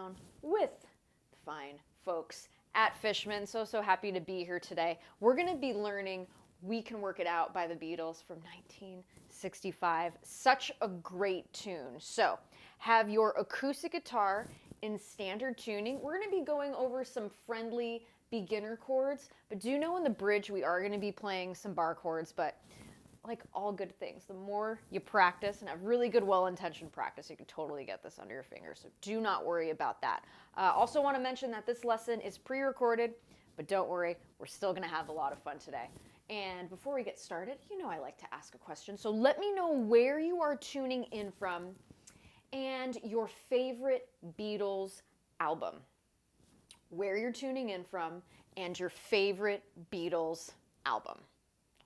down with the fine folks at Fishman. So happy to be here today. We're going to be learning We Can Work It Out by the Beatles from 1965. Such a great tune. So have your acoustic guitar in standard tuning. We're going to be going over some friendly beginner chords, but do know in the bridge we are going to be playing some bar chords, but like all good things, the more you practice and have really good, well-intentioned practice, you can totally get this under your fingers. So do not worry about that. Also want to mention that this lesson is pre-recorded, but don't worry, we're still going to have a lot of fun today. And before we get started, you know I like to ask a question. So let me know where you are tuning in from and your favorite Beatles album. Where you're tuning in from and your favorite Beatles album.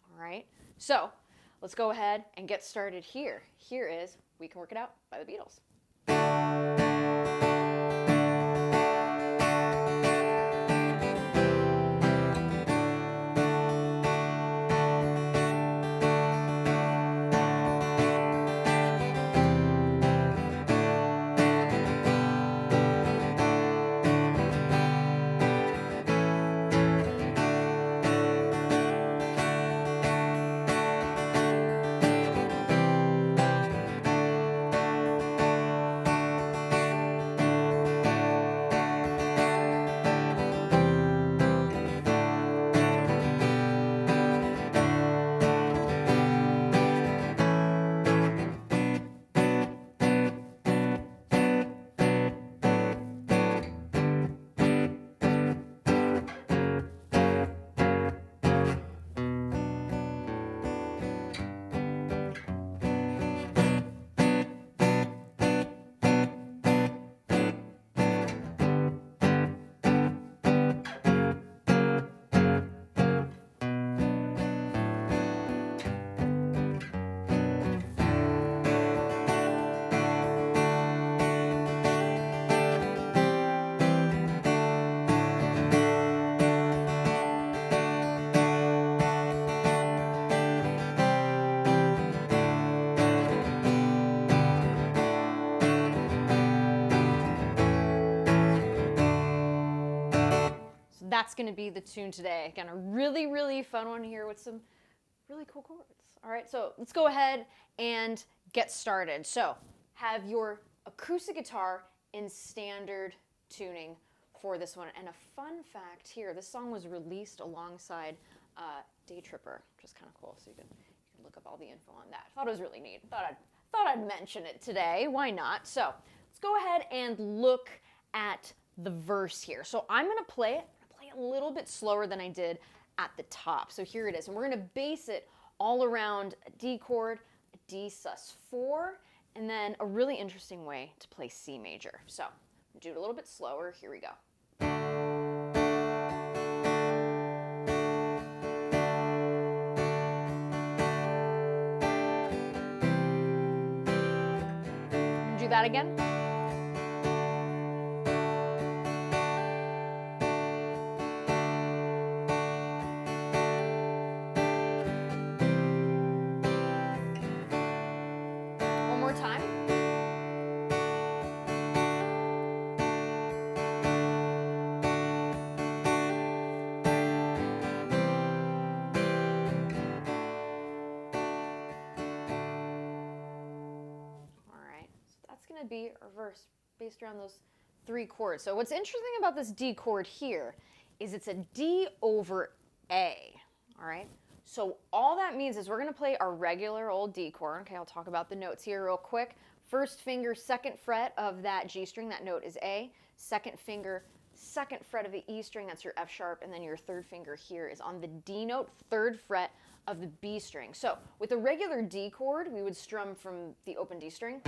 All right? So let's go ahead and get started here. Here is We Can Work It Out by the Beatles. That's going to be the tune today. Again, a really, really fun one here with some really cool chords. All right, so let's go ahead and get started. So have your acoustic guitar in standard tuning for this one. And a fun fact here, this song was released alongside Day Tripper, which is kind of cool. So you can look up all the info on that. Thought it was really neat. Thought I'd mention it today. Why not? So let's go ahead and look at the verse here. So I'm going to play it a little bit slower than I did at the top. So here it is. And we're going to base it all around a D chord, a D sus4, and then a really interesting way to play C major. So do it a little bit slower. Here we go. Do that again. Going to be a verse based around those three chords. So what's interesting about this D chord here is it's a D over A, all right? So all that means is we're going to play our regular old D chord. Okay, I'll talk about the notes here real quick. First finger, second fret of that G string, that note is A. Second finger, second fret of the E string, that's your F sharp, and then your third finger here is on the D note, third fret of the B string. So with a regular D chord, we would strum from the open D string.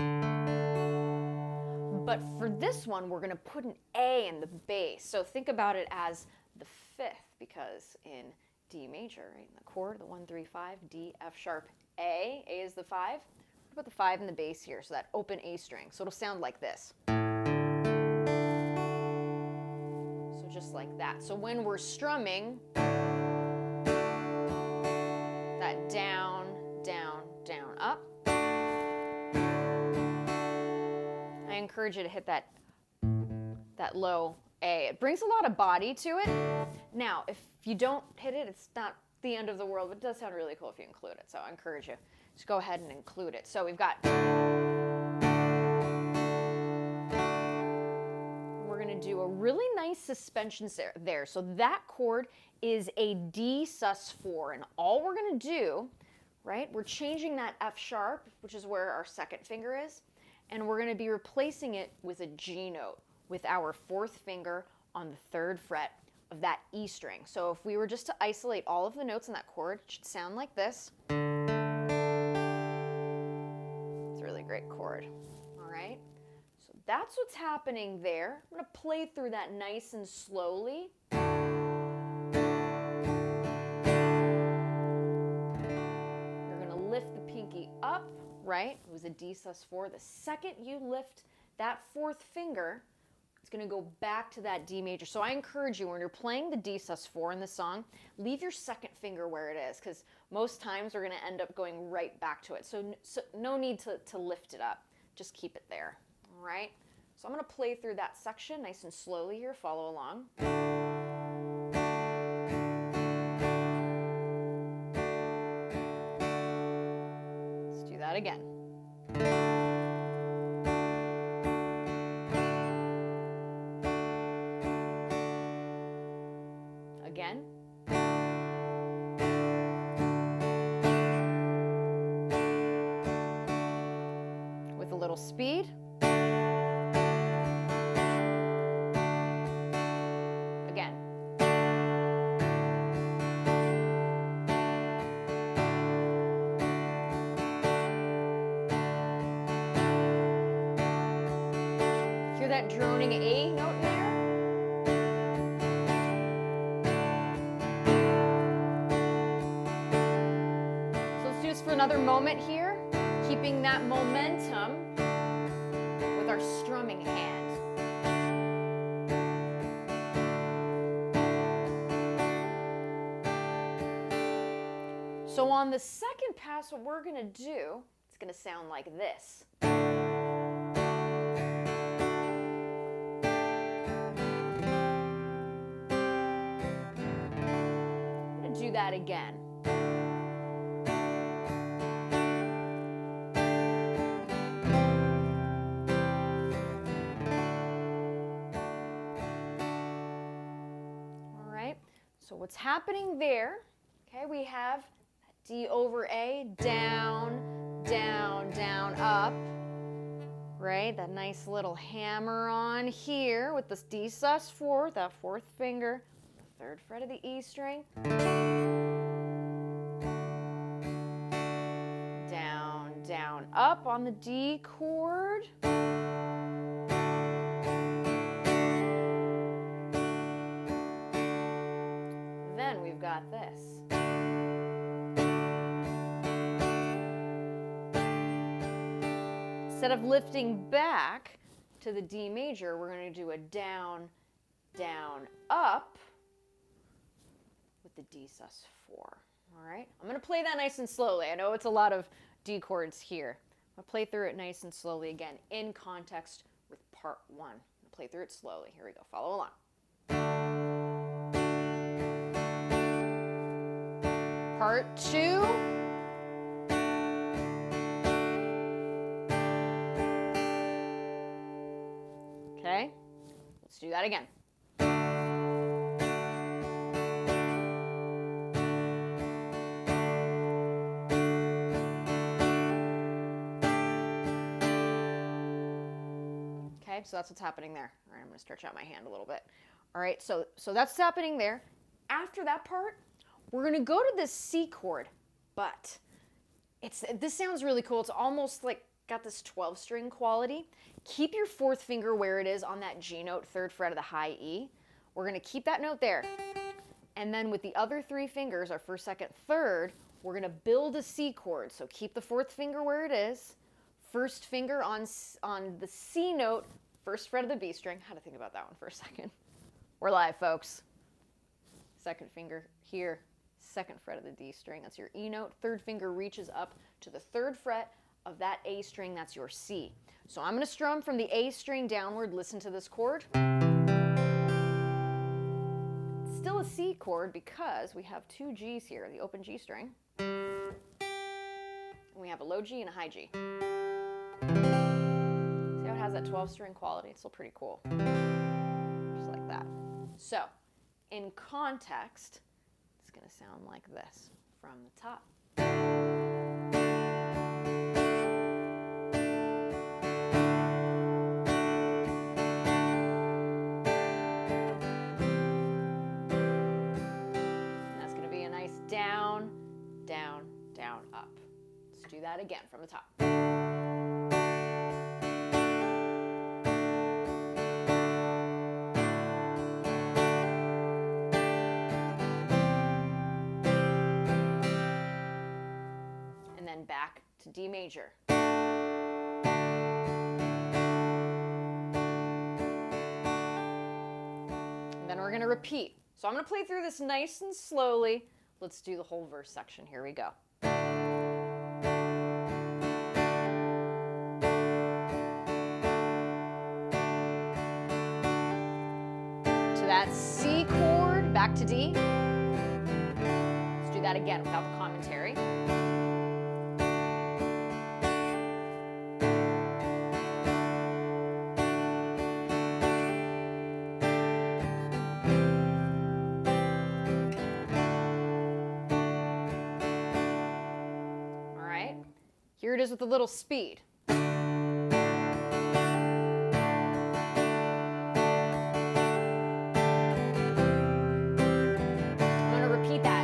But for this one, we're going to put an A in the bass. So think about it as the fifth, because in D major, right, in the chord, the 1, 3, 5, D, F sharp, A is the 5. We'll put the 5 in the bass here, so that open A string. So it'll sound like this. So just like that. So when we're strumming, that down, down, down, up. I encourage you to hit that that low A. It brings a lot of body to it. Now, if you don't hit it, it's not the end of the world, but it does sound really cool if you include it. So I encourage you, just go ahead and include it. So we've got, we're gonna do a really nice suspension there. So that chord is a D sus4, and all we're gonna do, right, we're changing that F sharp, which is where our second finger is, and we're gonna be replacing it with a G note with our fourth finger on the third fret of that E string. So if we were just to isolate all of the notes in that chord, it should sound like this. It's a really great chord, all right? So that's what's happening there. I'm gonna play through that nice and slowly. You're gonna lift the pinky up, right? It was a D sus4. The second you lift that fourth finger, it's going to go back to that D major. So I encourage you, when you're playing the D sus4 in the song, leave your second finger where it is, because most times we're going to end up going right back to it. So no need to lift it up. Just keep it there. All right? So I'm going to play through that section nice and slowly here. Follow along. Let's do that again. Again. With a little speed. Again. Hear that droning A note in there? For another moment here, keeping that momentum with our strumming hand. So on the second pass, what we're gonna do, it's gonna sound like this. I'm gonna do that again. So what's happening there, okay, we have D over A, down, down, down, up, right? That nice little hammer on here with this D sus4, that fourth finger, the third fret of the E string. Down, down, up on the D chord. Then we've got this. Instead of lifting back to the D major, we're going to do a down, down, up with the D sus4. All right? I'm going to play that nice and slowly. I know it's a lot of D chords here. I'm going to play through it nice and slowly again in context with part one. I'm going to play through it slowly. Here we go. Follow along. Part two. Okay, let's do that again. Okay, so that's what's happening there. All right, I'm going to stretch out my hand a little bit. All right, so that's happening there. After that part, we're going to go to this C chord, but this sounds really cool. It's almost like got this 12-string quality. Keep your fourth finger where it is on that G note, third fret of the high E. We're going to keep that note there. And then with the other three fingers, our first, second, third, we're going to build a C chord. So keep the fourth finger where it is. First finger on the C note, first fret of the B string. How to think about that one for a second. We're live, folks. Second finger here, second fret of the D string. That's your E note. Third finger reaches up to the third fret of that A string. That's your C. So I'm going to strum from the A string downward. Listen to this chord. It's still a C chord because we have two G's here, the open G string. And we have a low G and a high G. See how it has that 12-string quality? It's still pretty cool. Just like that. So, in context, it's going to sound like this from the top. And that's going to be a nice down, down, down, up. Let's do that again from the top. Back to D major. And then we're going to repeat. So I'm going to play through this nice and slowly. Let's do the whole verse section. Here we go. To that C chord, back to D. Let's do that again without the commentary. Here it is with a little speed. I'm going to repeat that.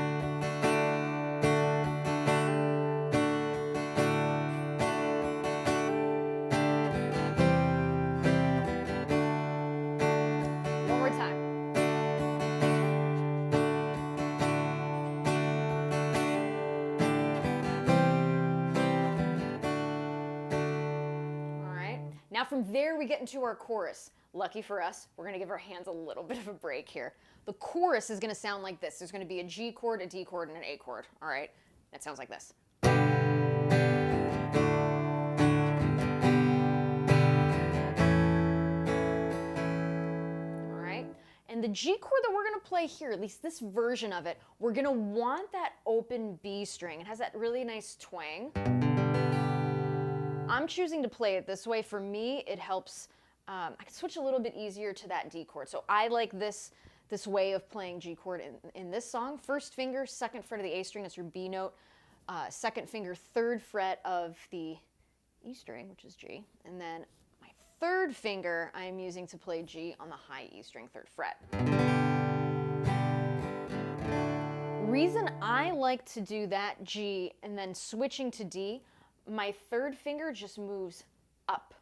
One more time. Now from there we get into our chorus. Lucky for us, we're going to give our hands a little bit of a break here. The chorus is going to sound like this. There's going to be a G chord, a D chord, and an A chord. All right? That sounds like this. All right? And the G chord that we're going to play here, at least this version of it, we're going to want that open B string. It has that really nice twang. I'm choosing to play it this way. For me, it helps, I can switch a little bit easier to that D chord. So I like this way of playing G chord in this song. First finger, second fret of the A string, that's your B note. Second finger, third fret of the E string, which is G. And then my third finger, I'm using to play G on the high E string, third fret. Reason I like to do that G and then switching to D, my third finger just moves up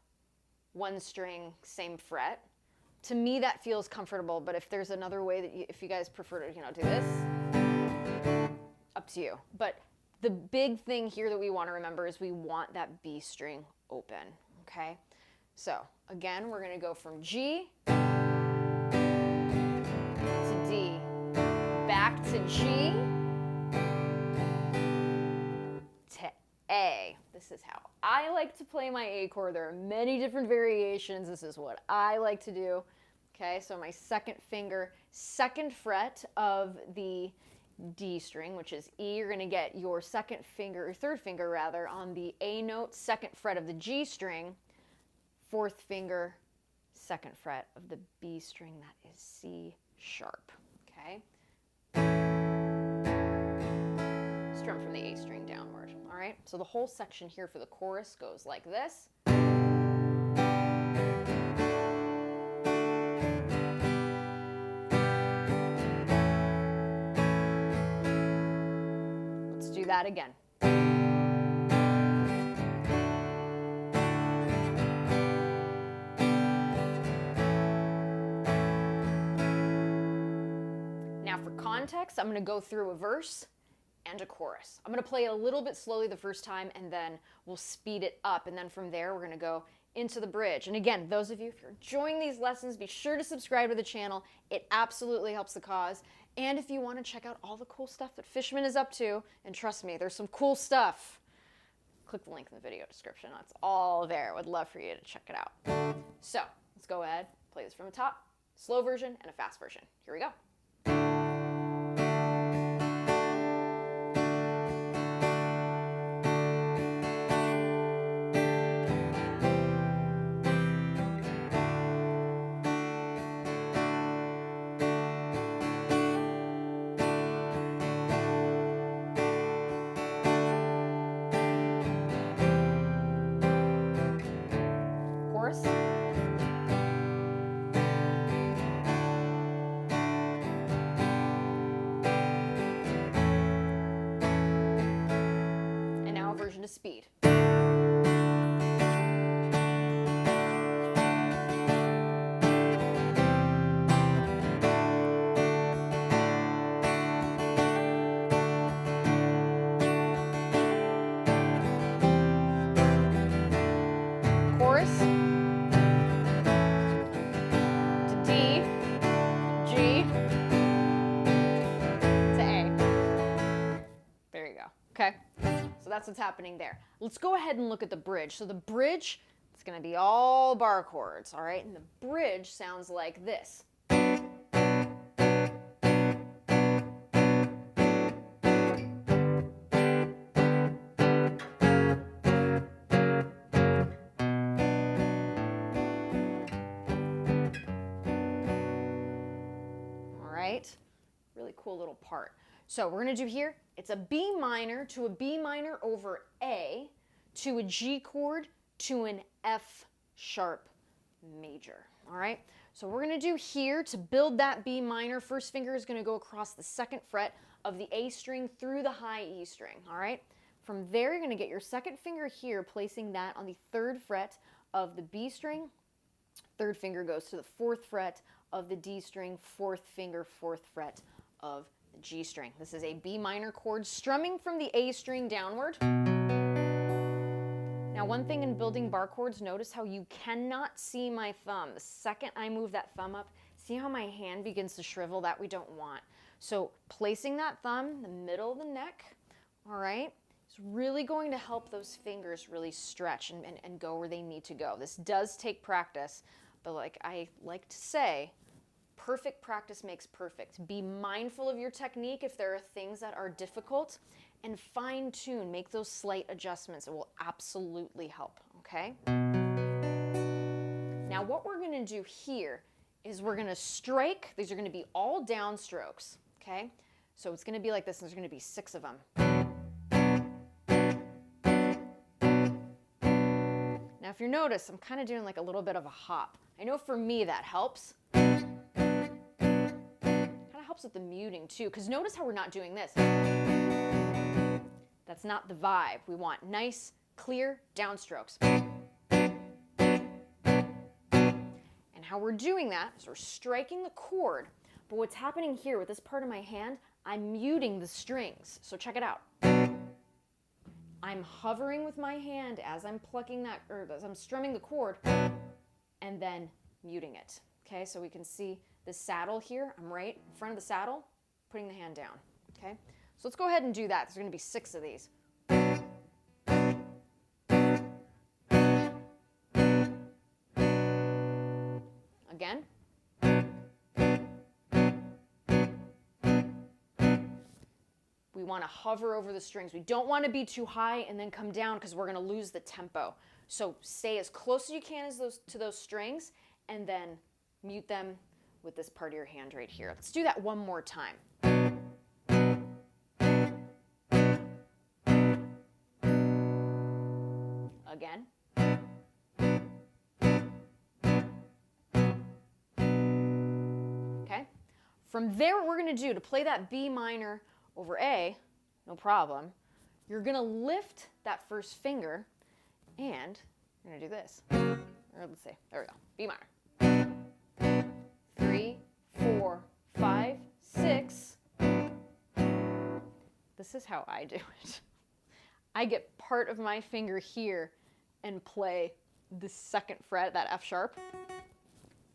one string, same fret. To me, that feels comfortable, but if there's another way that if you guys prefer to, do this, up to you. But the big thing here that we want to remember is we want that B string open, okay? So again, we're going to go from G to D, back to G to A. This is how I like to play my A chord. There are many different variations. This is what I like to do. Okay, so my second finger, second fret of the D string, which is E. You're going to get your second finger, or third finger rather, on the A note, second fret of the G string, fourth finger, second fret of the B string, that is C sharp. Okay. Strum from the A string downward. All right, so the whole section here for the chorus goes like this. Let's do that again. Now for context, I'm going to go through a verse and a chorus. I'm going to play a little bit slowly the first time, and then we'll speed it up, and then from there we're going to go into the bridge. And again, those of you, if you're enjoying these lessons, be sure to subscribe to the channel. It absolutely helps the cause. And if you want to check out all the cool stuff that Fishman is up to, and trust me, there's some cool stuff, click the link in the video description. That's all there. Would love for you to check it out. So let's go ahead, play this from the top, slow version and a fast version. Here we go. Chorus. And now a version to speed. Chorus. Okay, so that's what's happening there. Let's go ahead and look at the bridge. So the bridge, it's going to be all bar chords, all right? And the bridge sounds like this. All right, really cool little part. So we're going to do here, it's a B minor to a B minor over A to a G chord to an F sharp major, all right? So we're going to do here to build that B minor, first finger is going to go across the second fret of the A string through the high E string, all right? From there, you're going to get your second finger here, placing that on the third fret of the B string. Third finger goes to the fourth fret of the D string, fourth finger, fourth fret of the G string. This is a B minor chord strumming from the A string downward. Now, one thing in building bar chords, notice how you cannot see my thumb. The second I move that thumb up, see how my hand begins to shrivel? That we don't want. So placing that thumb in the middle of the neck, all right, is really going to help those fingers really stretch and go where they need to go. This does take practice, but like I like to say, perfect practice makes perfect. Be mindful of your technique if there are things that are difficult, and fine tune, make those slight adjustments. It will absolutely help, okay? Now what we're gonna do here is we're gonna strike, these are gonna be all down strokes, okay? So it's gonna be like this, and there's gonna be 6 of them. Now if you notice, I'm kind of doing like a little bit of a hop. I know for me that helps. Helps with the muting too, because notice how we're not doing this. That's not the vibe. We want nice, clear downstrokes. And how we're doing that is we're striking the chord, but what's happening here with this part of my hand, I'm muting the strings. So check it out. I'm hovering with my hand as I'm plucking that, or as I'm strumming the chord, and then muting it. Okay, so we can see the saddle here. I'm right in front of the saddle, putting the hand down. Okay, so let's go ahead and do that. There's going to be 6 of these. Again. We want to hover over the strings. We don't want to be too high and then come down because we're going to lose the tempo. So stay as close as you can to those strings, and then mute them with this part of your hand right here. Let's do that one more time. Again. Okay. From there, what we're going to do to play that B minor over A, no problem, you're going to lift that first finger and you're going to do this. Or let's see. There we go. B minor. 3, 4, 5, 6. This is how I do it. I get part of my finger here and play the second fret, that F sharp.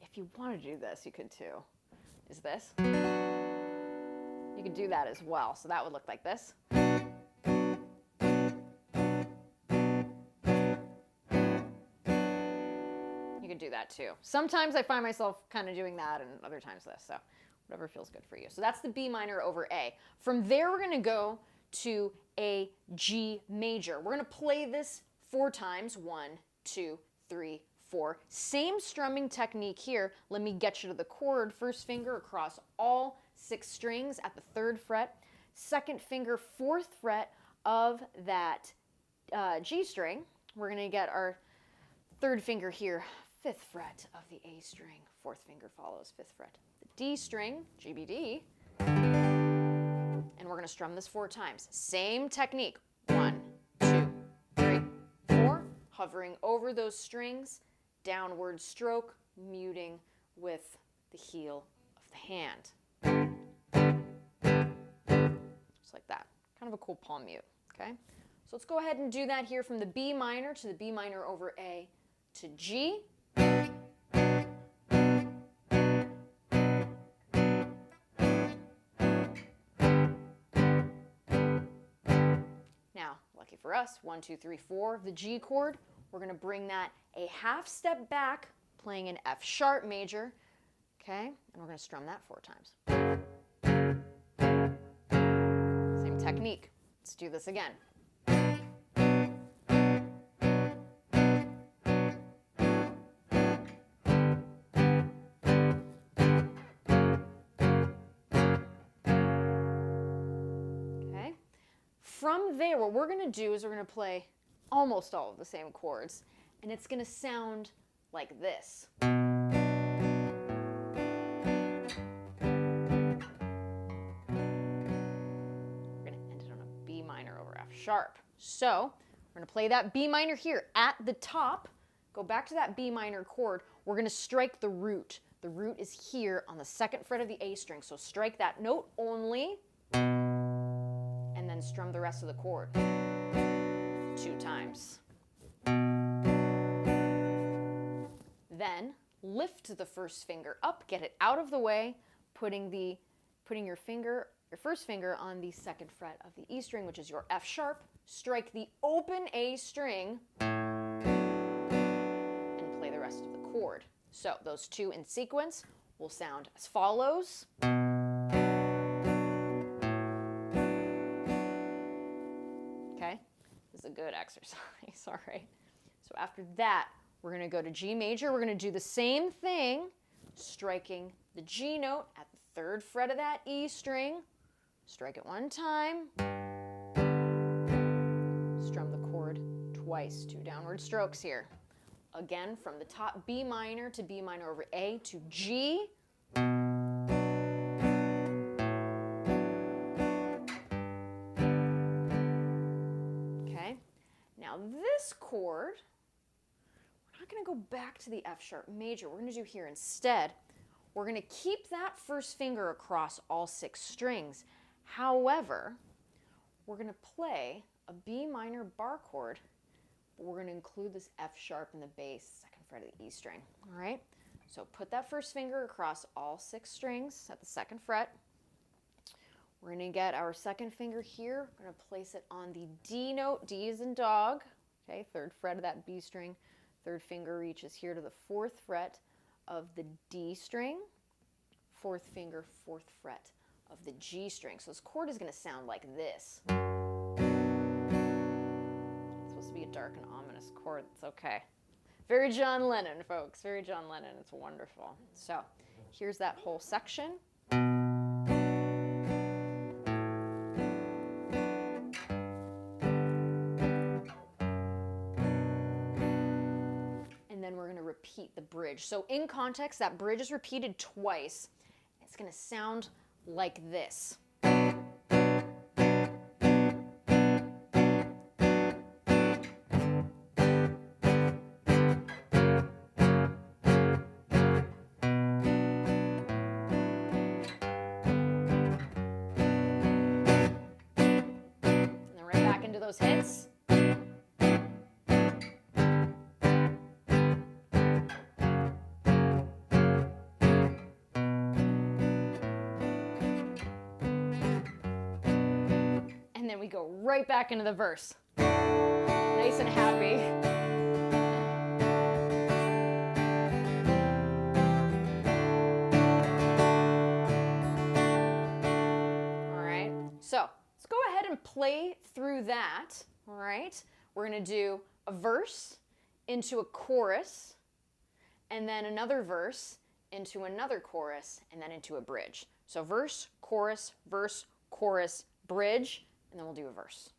If you want to do this, you could too. Is this? You could do that as well. So that would look like this. could do that too. Sometimes I find myself kind of doing that and other times this, so whatever feels good for you. So that's the B minor over A. From there, we're gonna go to a G major. We're gonna play this 4 times, 1, 2, 3, 4. Same strumming technique here. Let me get you to the chord. First finger across all 6 strings at the 3rd fret. Second finger, 4th fret of that G string. We're gonna get our 3rd finger here, 5th fret of the A string. 4th finger follows 5th fret. The D string, G, B, D. And we're gonna strum this 4 times. Same technique. 1, 2, 3, 4. Hovering over those strings, downward stroke, muting with the heel of the hand. Just like that. Kind of a cool palm mute, okay? So let's go ahead and do that here from the B minor to the B minor over A to G. Now, lucky for us, 1, 2, 3, 4 of the G chord. We're going to bring that a half step back, playing an F sharp major, okay? And we're going to strum that 4 times. Same technique. Let's do this again. Okay. From there, what we're going to do is we're going to play almost all of the same chords, and it's going to sound like this. We're going to end it on a B minor over F sharp. So we're going to play that B minor here at the top, go back to that B minor chord. We're going to strike the root. The root is here on the 2nd fret of the A string, so strike that note only, and then strum the rest of the chord 2 times. Then lift the first finger up, get it out of the way, putting your first finger on the 2nd fret of the E string, which is your F sharp. Strike the open A string and play the rest of the chord. So those 2 in sequence will sound as follows. Okay, this is a good exercise, all right. So after that, we're going to go to G major. We're going to do the same thing, striking the G note at the 3rd fret of that E string. Strike it 1 time. Strum the chord twice, 2 downward strokes here. Again, from the top B minor to B minor over A to G. Okay, now this chord, we're not going to go back to the F sharp major. We're going to do here instead. We're going to keep that first finger across all 6 strings. However, we're going to play a B minor bar chord, but we're going to include this F sharp in the bass, 2nd fret of the E string. All right, so put that first finger across all 6 strings at the 2nd fret. We're going to get our 2nd finger here. We're going to place it on the D note. D is in dog. Okay, 3rd fret of that B string. 3rd finger reaches here to the 4th fret of the D string. 4th finger, 4th fret of the G string. So this chord is going to sound like this. It's supposed to be a dark and ominous chord. It's okay. Very John Lennon, folks. Very John Lennon. It's wonderful. So here's that whole section. And then we're going to repeat the bridge. So in context, that bridge is repeated twice. It's going to sound like this. Those hits. And then we go right back into the verse. Nice and happy. gonna play through that, all right? We're gonna do a verse into a chorus, and then another verse into another chorus, and then into a bridge. So verse, chorus, bridge, and then we'll do a verse,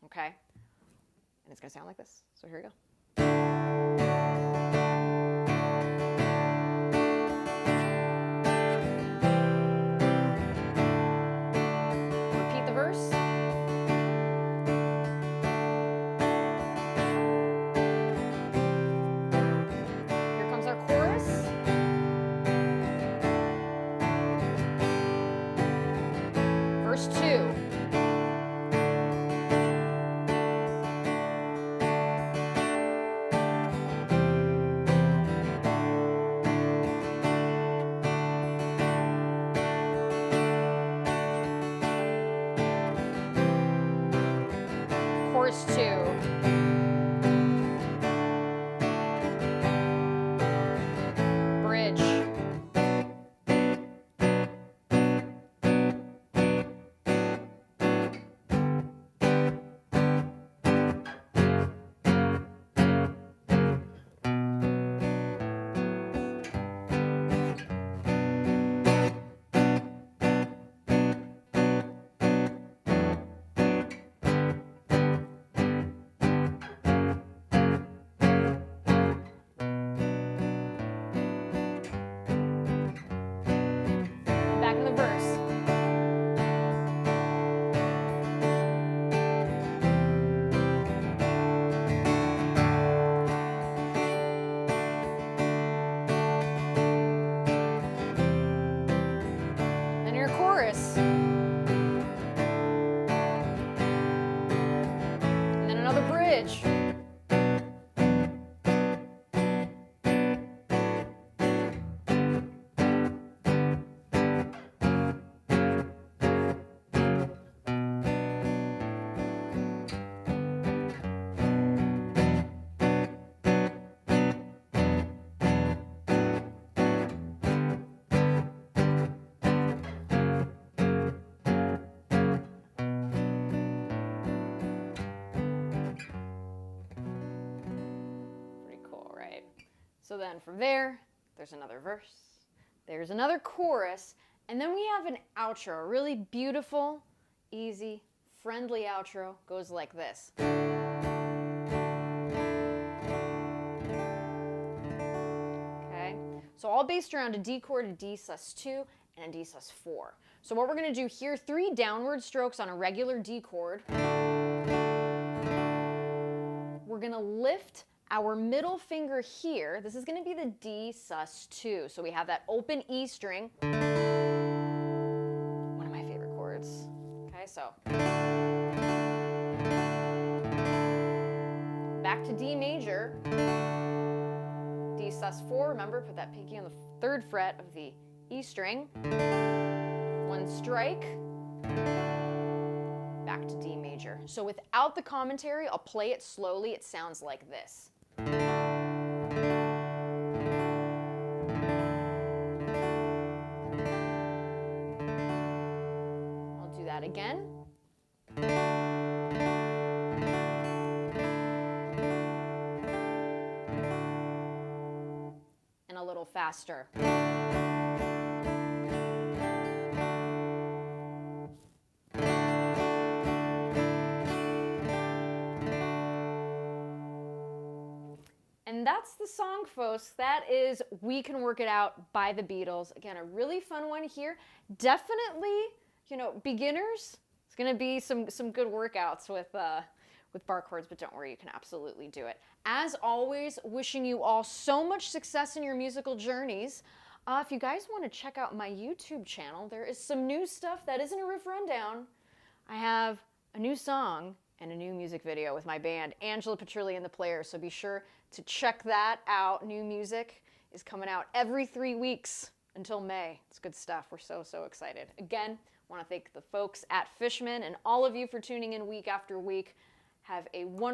okay? And it's gonna sound like this. So here we go. Repeat the verse. Here comes our chorus. Verse 2. Chorus 2. Bridge. Back in the verse. Then your chorus. And then another bridge. Pretty cool, right? So then from there, there's another verse, there's another chorus, and then we have an outro, a really beautiful, easy, friendly outro. Goes like this. Okay, so all based around a D chord, a D sus2, and a D sus4. So what we're gonna do here, 3 downward strokes on a regular D chord. We're gonna lift our middle finger here. This is gonna be the D sus2. So we have that open E string. One of my favorite chords. Okay, so. Back to D major. D sus4, remember, put that pinky on the 3rd fret of the E string. 1 strike. Back to D major. So without the commentary, I'll play it slowly. It sounds like this. I'll do that again. And a little faster. And that's the song, folks. That is We Can Work It Out by the Beatles. Again, a really fun one here. Definitely, you know, beginners, it's going to be some good workouts with bar chords, but don't worry, you can absolutely do it. As always, wishing you all so much success in your musical journeys. If you guys want to check out my YouTube channel, there is some new stuff that isn't a riff rundown. I have a new song and a new music video with my band, Angela Petrilli and the Players, so be sure to check that out. New music is coming out every 3 weeks until May. It's good stuff. We're so excited. Again, want to thank the folks at Fishman and all of you for tuning in week after week. Have a wonderful